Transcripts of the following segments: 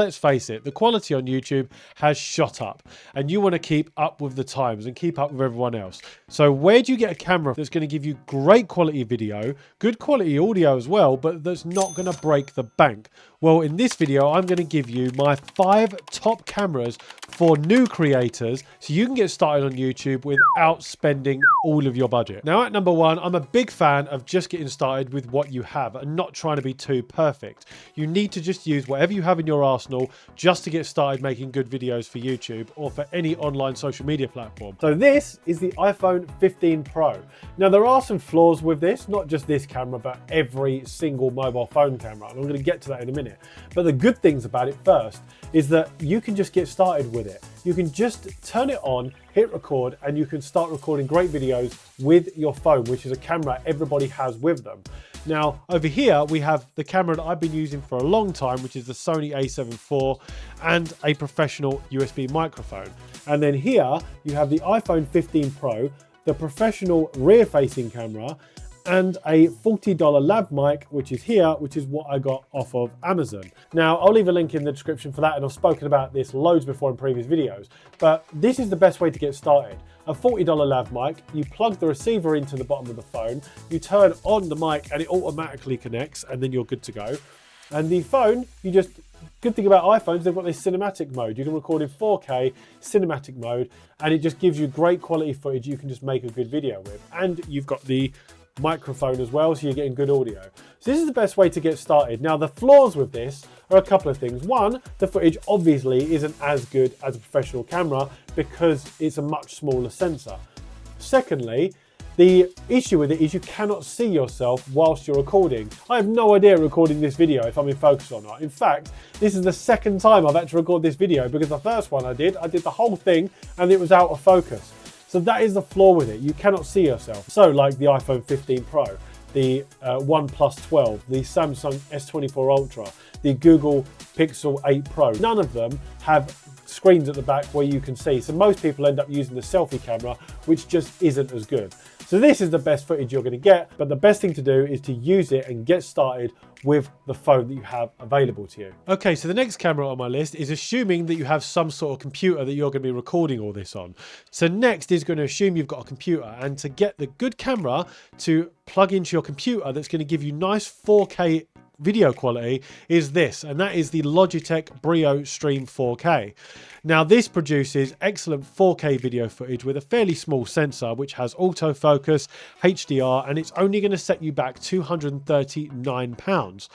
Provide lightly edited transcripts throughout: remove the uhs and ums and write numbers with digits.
Let's face it, the quality on YouTube has shot up and you want to keep up with the times and keep up with everyone else. So where do you get a camera that's going to give you great quality video, good quality audio as well, but that's not going to break the bank? Well, in this video, I'm going to give you my 5 top cameras for new creators so you can get started on YouTube without spending all of your budget. Now, at number 1, I'm a big fan of just getting started with what you have and not trying to be too perfect. You need to just use whatever you have in your arsenal just to get started making good videos for YouTube or for any online social media platform. So this is the iPhone 15 Pro. Now, there are some flaws with this, not just this camera, but every single mobile phone camera. And I'm going to get to that in a minute. But the good things about it first is that you can just get started with it. You can just turn it on, hit record, and you can start recording great videos with your phone, which is a camera everybody has with them. Now, over here, we have the camera that I've been using for a long time, which is the Sony a7 IV and a professional USB microphone. And then here, you have the iPhone 15 Pro, the professional rear-facing camera, and a $40 lav mic, which is here, which is what I got off of Amazon. Now, I'll leave a link in the description for that, and I've spoken about this loads before in previous videos, but this is the best way to get started. A $40 lav mic, you plug the receiver into the bottom of the phone, you turn on the mic and it automatically connects, and then you're good to go. And the phone, good thing about iPhones, they've got this cinematic mode. You can record in 4K cinematic mode, and it just gives you great quality footage you can just make a good video with. And you've got the microphone as well, so you're getting good audio. So this is the best way to get started. Now, the flaws with this are a couple of things. One, the footage obviously isn't as good as a professional camera because it's a much smaller sensor. Secondly, the issue with it is you cannot see yourself whilst you're recording. I have no idea recording this video if I'm in focus or not. In fact, this is the second time I've had to record this video because the first one I did the whole thing and it was out of focus. So that is the flaw with it. You cannot see yourself. So like the iPhone 15 Pro, the OnePlus 12, the Samsung S24 Ultra, the Google Pixel 8 Pro, none of them have screens at the back where you can see. So most people end up using the selfie camera, which just isn't as good. So this is the best footage you're going to get, but the best thing to do is to use it and get started with the phone that you have available to you. Okay, so the next camera on my list is assuming that you have some sort of computer that you're going to be recording all this on. So next is going to assume you've got a computer, and to get the good camera to plug into your computer that's going to give you nice 4K video quality is this, and that is the Logitech Brio Stream 4K. Now, this produces excellent 4K video footage with a fairly small sensor which has autofocus, HDR, and it's only going to set you back £239.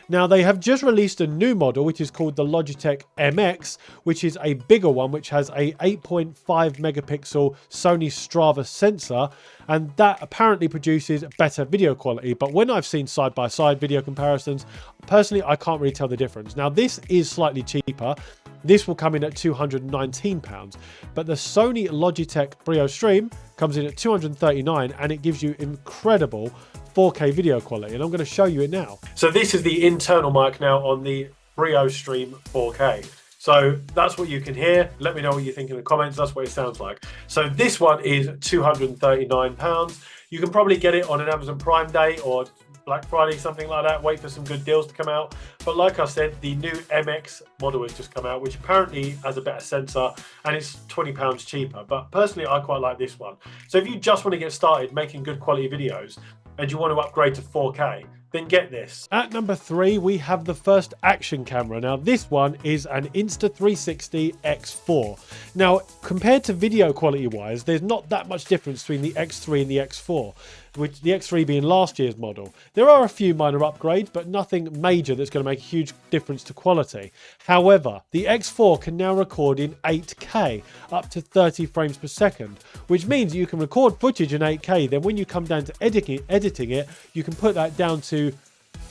Now, they have just released a new model which is called the Logitech MX, which is a bigger one which has a 8.5 megapixel Sony Strava sensor, and that apparently produces better video quality. But when I've seen side-by-side video comparisons, personally, I can't really tell the difference. Now, this is slightly cheaper. This will come in at £219, but the Sony Logitech Brio Stream comes in at $239, and it gives you incredible 4K video quality, and I'm going to show you it now. So this is the internal mic now on the Brio Stream 4K. So that's what you can hear. Let me know what you think in the comments. That's what it sounds like. So this one is £239. You can probably get it on an Amazon Prime Day or Black Friday, something like that. Wait for some good deals to come out. But like I said, the new MX model has just come out, which apparently has a better sensor, and it's £20 cheaper. But personally, I quite like this one. So if you just want to get started making good quality videos and you want to upgrade to 4K, then get this. At number 3, we have the first action camera. Now, this one is an Insta360 X4. Now, compared to video quality wise, there's not that much difference between the X3 and the X4, which the X3 being last year's model. There are a few minor upgrades, but nothing major that's going to make a huge difference to quality. However, the X4 can now record in 8K, up to 30 frames per second, which means you can record footage in 8K. Then when you come down to editing it, you can put that down to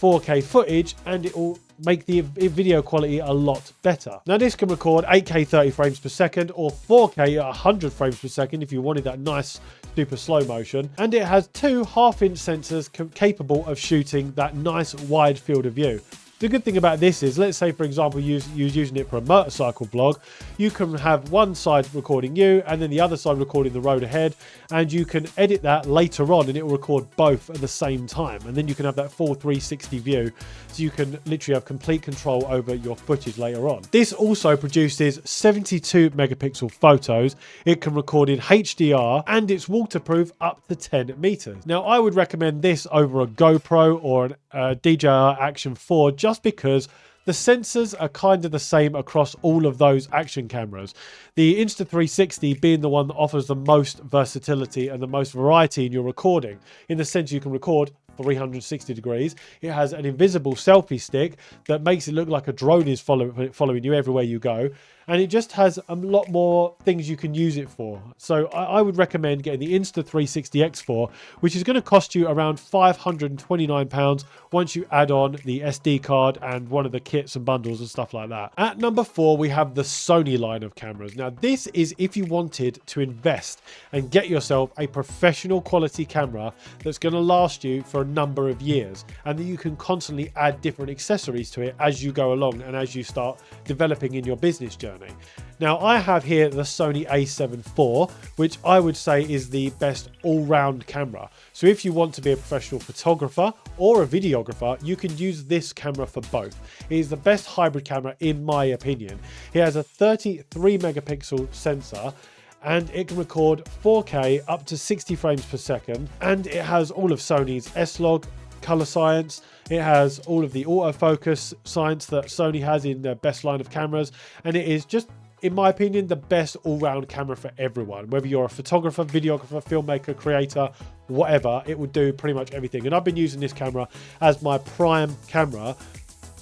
4K footage, and it will make the video quality a lot better. Now, this can record 8K 30 frames per second or 4K at 100 frames per second if you wanted that nice super slow motion, and it has 2 half-inch sensors capable of shooting that nice wide field of view. The good thing about this is, let's say for example you're using it for a motorcycle vlog, you can have one side recording you and then the other side recording the road ahead, and you can edit that later on and it will record both at the same time, and then you can have that full 360 view, so you can literally have complete control over your footage later on. This also produces 72 megapixel photos. It can record in HDR and it's waterproof up to 10 meters. Now I would recommend this over a GoPro or a DJI Action 4 just because the sensors are kind of the same across all of those action cameras. The Insta360 being the one that offers the most versatility and the most variety in your recording, in the sense you can record 360 degrees. It has an invisible selfie stick that makes it look like a drone is following you everywhere you go. And it just has a lot more things you can use it for. So I would recommend getting the Insta360 X4, which is going to cost you around £529 once you add on the SD card and one of the kits and bundles and stuff like that. At number 4, we have the Sony line of cameras. Now this is if you wanted to invest and get yourself a professional quality camera that's going to last you for a number of years, and that you can constantly add different accessories to it as you go along and as you start developing in your business journey. Now I have here the Sony a7 IV, which I would say is the best all-round camera. So if you want to be a professional photographer or a videographer, you can use this camera for both. It is the best hybrid camera in my opinion. It has a 33 megapixel sensor, and it can record 4K up to 60 frames per second, and it has all of Sony's S-Log, color science. It has all of the autofocus science that Sony has in their best line of cameras, and it is just, in my opinion, the best all-round camera for everyone. Whether you're a photographer, videographer, filmmaker, creator, whatever, it will do pretty much everything. And I've been using this camera as my prime camera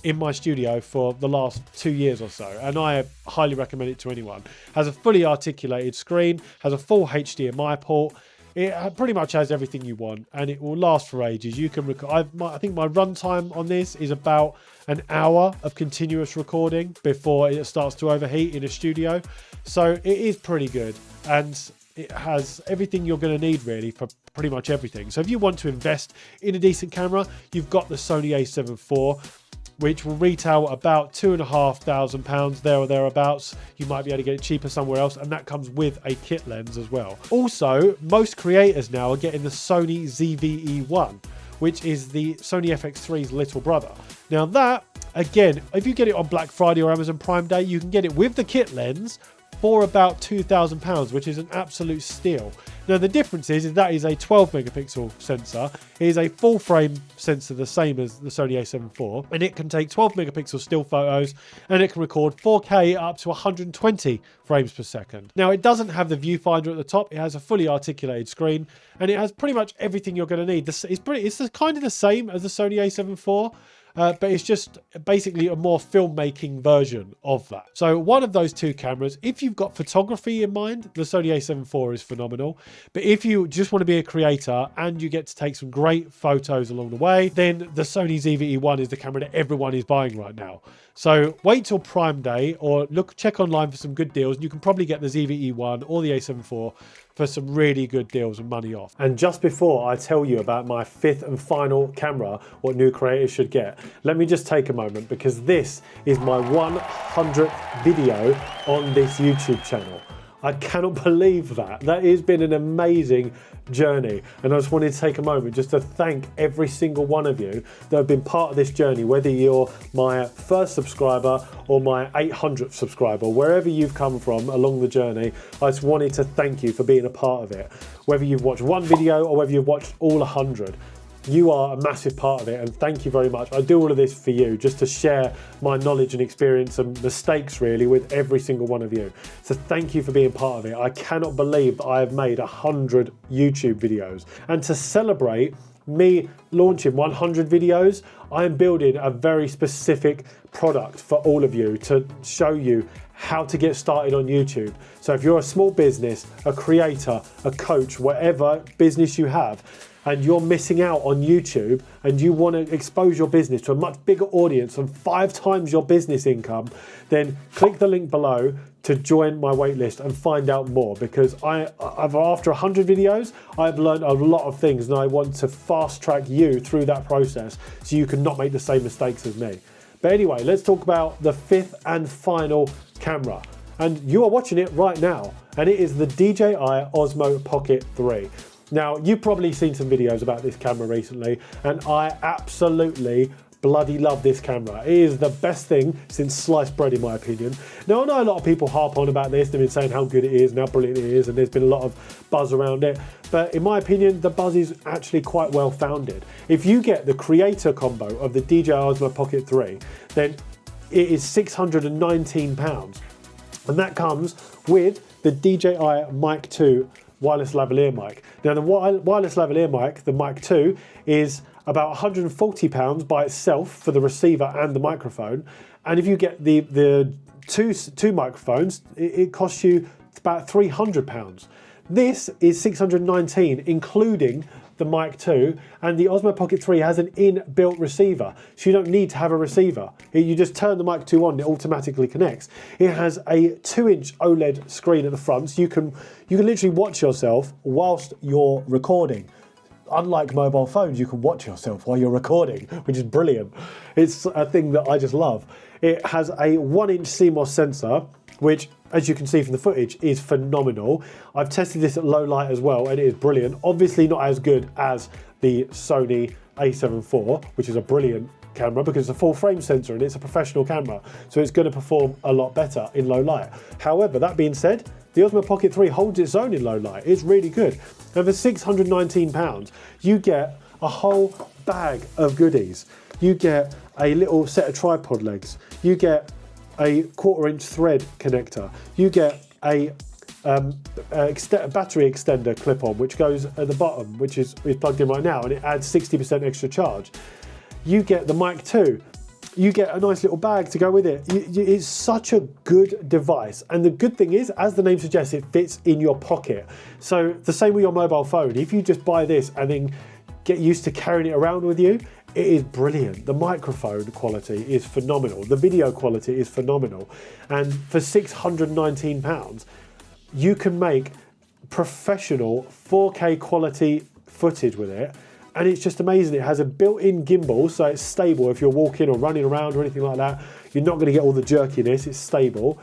in my studio for the last 2 years or so, and I highly recommend it to anyone. Has a fully articulated screen, has a full HDMI port. It pretty much has everything you want, and it will last for ages. You can record. I think my runtime on this is about an hour of continuous recording before it starts to overheat in a studio. So it is pretty good, and it has everything you're going to need really for pretty much everything. So if you want to invest in a decent camera, you've got the Sony a7 IV, which will retail about £2,500 there or thereabouts. You might be able to get it cheaper somewhere else, and that comes with a kit lens as well. Also, most creators now are getting the Sony ZV-E1, which is the Sony FX3's little brother. Now that, again, if you get it on Black Friday or Amazon Prime Day, you can get it with the kit lens for about £2,000, which is an absolute steal. Now the difference is that is a 12 megapixel sensor. It is a full frame sensor, the same as the Sony a7 IV, and it can take 12 megapixel still photos, and it can record 4K up to 120 frames per second. Now it doesn't have the viewfinder at the top. It has a fully articulated screen, and it has pretty much everything you're going to need. It's kind of the same as the Sony a7 IV, but it's just basically a more filmmaking version of that. So one of those two cameras, if you've got photography in mind, the Sony a7 IV is phenomenal. But if you just want to be a creator and you get to take some great photos along the way, then the Sony ZV-E1 is the camera that everyone is buying right now. So wait till Prime Day or check online for some good deals, and you can probably get the ZV-E1 or the a7 IV for some really good deals and money off. And just before I tell you about my 5th and final camera, what new creators should get, let me just take a moment, because this is my 100th video on this YouTube channel. I cannot believe that. That has been an amazing journey, and I just wanted to take a moment just to thank every single one of you that have been part of this journey, whether you're my first subscriber or my 800th subscriber, wherever you've come from along the journey. I just wanted to thank you for being a part of it, whether you've watched one video or whether you've watched all 100. You are a massive part of it, and thank you very much. I do all of this for you, just to share my knowledge and experience and mistakes really with every single one of you. So thank you for being part of it. I cannot believe that I have made 100 YouTube videos, and to celebrate me launching 100 videos, I am building a very specific product for all of you to show you how to get started on YouTube. So if you're a small business, a creator, a coach, whatever business you have, and you're missing out on YouTube and you want to expose your business to a much bigger audience and 5 times your business income, then click the link below to join my waitlist and find out more, because after 100 videos, I've learned a lot of things, and I want to fast track you through that process so you can not make the same mistakes as me. But anyway, let's talk about the fifth and final camera. And you are watching it right now, and it is the DJI Osmo Pocket 3. Now, you've probably seen some videos about this camera recently, and I absolutely bloody love this camera. It is the best thing since sliced bread, in my opinion. Now, I know a lot of people harp on about this. They've been saying how good it is and how brilliant it is, and there's been a lot of buzz around it. But in my opinion, the buzz is actually quite well founded. If you get the creator combo of the DJI Osmo Pocket 3, then it is £619. And that comes with the DJI Mic 2 wireless lavalier mic. Now, the wireless lavalier mic, the Mic 2, is about £140 by itself for the receiver and the microphone. And if you get the two microphones, it costs you about £300. This is £619, including the Mic 2, and the Osmo Pocket 3 has an inbuilt receiver, so you don't need to have a receiver. You just turn the Mic 2 on, it automatically connects. It has a 2-inch OLED screen at the front, so you can literally watch yourself whilst you're recording. Unlike mobile phones, you can watch yourself while you're recording, which is brilliant. It's a thing that I just love. It has a 1-inch CMOS sensor, which, as you can see from the footage, is phenomenal. I've tested this at low light as well, and it is brilliant. Obviously not as good as the Sony a7 IV, which is a brilliant camera because it's a full frame sensor and it's a professional camera, so it's going to perform a lot better in low light. However, that being said, the Osmo Pocket 3 holds its own in low light. It's really good. And for £619, you get a whole bag of goodies. You get a little set of tripod legs. You get a 1/4-inch thread connector. You get a battery extender clip-on, which goes at the bottom, which is plugged in right now, and it adds 60% extra charge. You get the Mic 2. You get a nice little bag to go with it. It's such a good device. And the good thing is, as the name suggests, it fits in your pocket. So the same with your mobile phone. If you just buy this and then get used to carrying it around with you, it is brilliant. The microphone quality is phenomenal. The video quality is phenomenal. And for £619, you can make professional 4K quality footage with it. And it's just amazing. It has a built-in gimbal, so it's stable if you're walking or running around or anything like that. You're not going to get all the jerkiness, it's stable.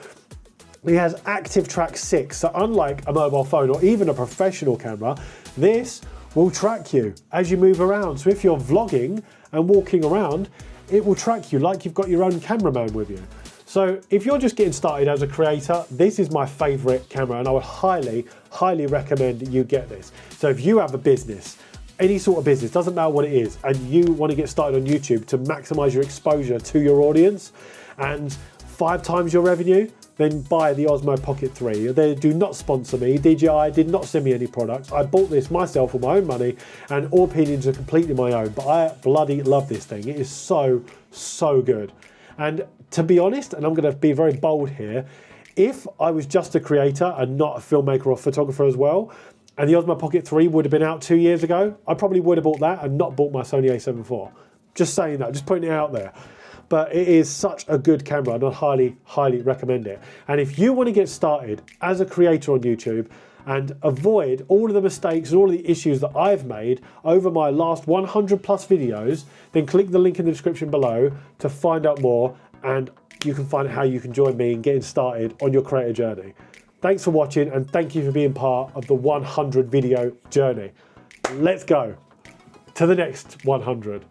It has Active Track 6, so unlike a mobile phone or even a professional camera, this will track you as you move around. So if you're vlogging and walking around, it will track you like you've got your own cameraman with you. So if you're just getting started as a creator, this is my favorite camera, and I would highly, highly recommend that you get this. So if you have a business, any sort of business, doesn't matter what it is, and you want to get started on YouTube to maximize your exposure to your audience and 5 times your revenue, then buy the Osmo Pocket 3. They do not sponsor me. DJI did not send me any products. I bought this myself with my own money, and all opinions are completely my own, but I bloody love this thing. It is so, so good. And to be honest, and I'm going to be very bold here, if I was just a creator and not a filmmaker or photographer as well, and the Osmo Pocket 3 would have been out 2 years ago, I probably would have bought that and not bought my Sony a7 IV. Just saying that, just putting it out there. But it is such a good camera, and I highly, highly recommend it. And if you want to get started as a creator on YouTube and avoid all of the mistakes and all of the issues that I've made over my last 100 plus videos, then click the link in the description below to find out more, and you can find out how you can join me in getting started on your creator journey. Thanks for watching, and thank you for being part of the 100 video journey. Let's go to the next 100.